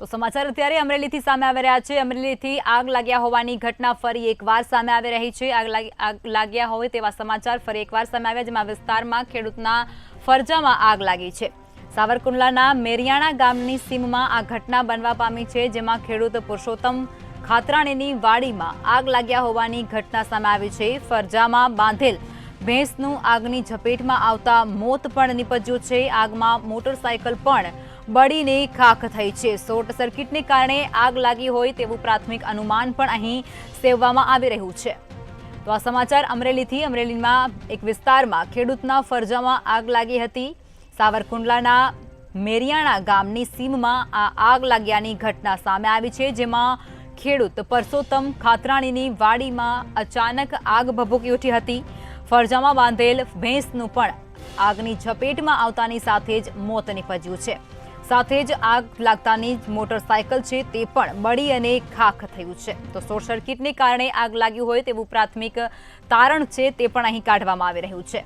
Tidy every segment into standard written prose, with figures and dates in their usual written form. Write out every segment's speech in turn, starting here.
તો સમાચાર અત્યારે અમરેલીથી સામે આવી રહ્યા છે। અમરેલીથી આગ લાગ્યા હોવાની ઘટના ફરી એકવાર સામે આવી રહી છે। આગ લાગ્યા હોય તેવા સમાચાર ફરી એકવાર સામે આવ્યા, જેમાં વિસ્તારમાં ખેડૂતના ફરજામાં આગ લાગી છે। સાવરકુંડલાના મેરિયાણા ગામની સીમમાં આ ઘટના બનવા પામી છે, જેમાં ખેડૂત પુરુષોત્તમ ખાતરાણીની વાડીમાં આગ લાગ્યા હોવાની ઘટના સામે આવી છે। ફરજામાં બાંધેલ ભેંસનું આગની ઝપેટમાં આવતા મોત પણ નીપજ્યું છે। આગમાં મોટરસાયકલ પણ બળીને ખાખ થઈ છે। શોર્ટ સર્કિટને કારણે આગ લાગી હોય તેવું પ્રાથમિક અનુમાન પણ અહીં સેવવામાં આવી રહ્યું છે। તો આ સમાચાર અમરેલીમાં એક વિસ્તારમાં ખેડૂતના ફરજામાં આગ લાગી હતી। સાવરકુંડલાના મેરિયાણા ગામની સીમમાં આ આગ લાગ્યાની ઘટના સામે આવી છે, જેમાં ખેડૂત પુરુષોત્તમ ખાતરાણીની વાડીમાં અચાનક આગ ભભૂકી ઉઠી હતી। ફરજામાં બાંધેલ ભેંસનું પણ આગની ઝપેટમાં આવતાની સાથે જ મોત નીપજ્યું છે। સાથે જ આગ લાગતાની જ મોટરસાયકલ છે તે પણ બળી અને ખાખ થયું છે। તો શોર્ટ સર્કિટને કારણે આગ લાગી હોય તેવું પ્રાથમિક તારણ છે તે પણ અહીં કાઢવામાં આવી રહ્યું છે।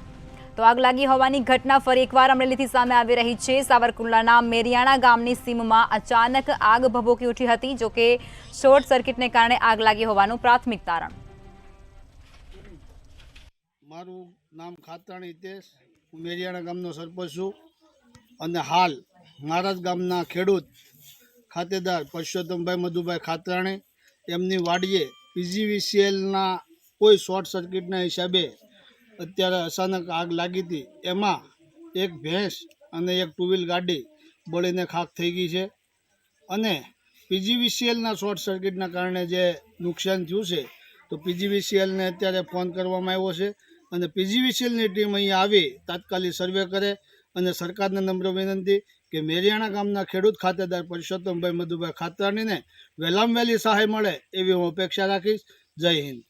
તો આગ લાગી હોવાની ઘટના ફરી એકવાર અમરેલીથી સામે આવી રહી છે। સાવરકુંડલાના મેરિયાણા ગામની સીમમાં અચાનક આગ ભભૂકી ઉઠી હતી, જોકે શોર્ટ સર્કિટને કારણે આગ લાગી હોવાનું પ્રાથમિક તારણ। મારું નામ ખાતરાણી હિતેશ, હું મેરિયાણા ગામનો સરપંચ છું અને હાલ મારા જ ગામના ખેડૂત ખાતેદાર પરસોત્તમભાઈ મધુભાઈ ખાતરાણી એમની વાડીએ પીજીવીસીએલના કોઈ શોર્ટ સર્કિટના હિસાબે અત્યારે અચાનક આગ લાગી હતી। એમાં એક ભેંસ અને એક ટુ વ્હીલ ગાડી બળીને ખાખ થઈ ગઈ છે અને પીજીવીસીએલના શોર્ટ સર્કિટના કારણે જે નુકસાન થયું છે તો પીજીવીસીએલને અત્યારે ફોન કરવામાં આવ્યો છે અને પીજીવીસીએલની ટીમ અહીંયા આવી તાત્કાલિક સર્વે કરે અને સરકારને નમ્ર વિનંતી કે મેરિયાણા ગામના ખેડૂત ખાતેદાર પરસોત્તમભાઈ મધુભાઈ ખાતરાણીને વહેલામાં વહેલી સહાય મળે એવી હું અપેક્ષા રાખીશ। જય હિન્દ।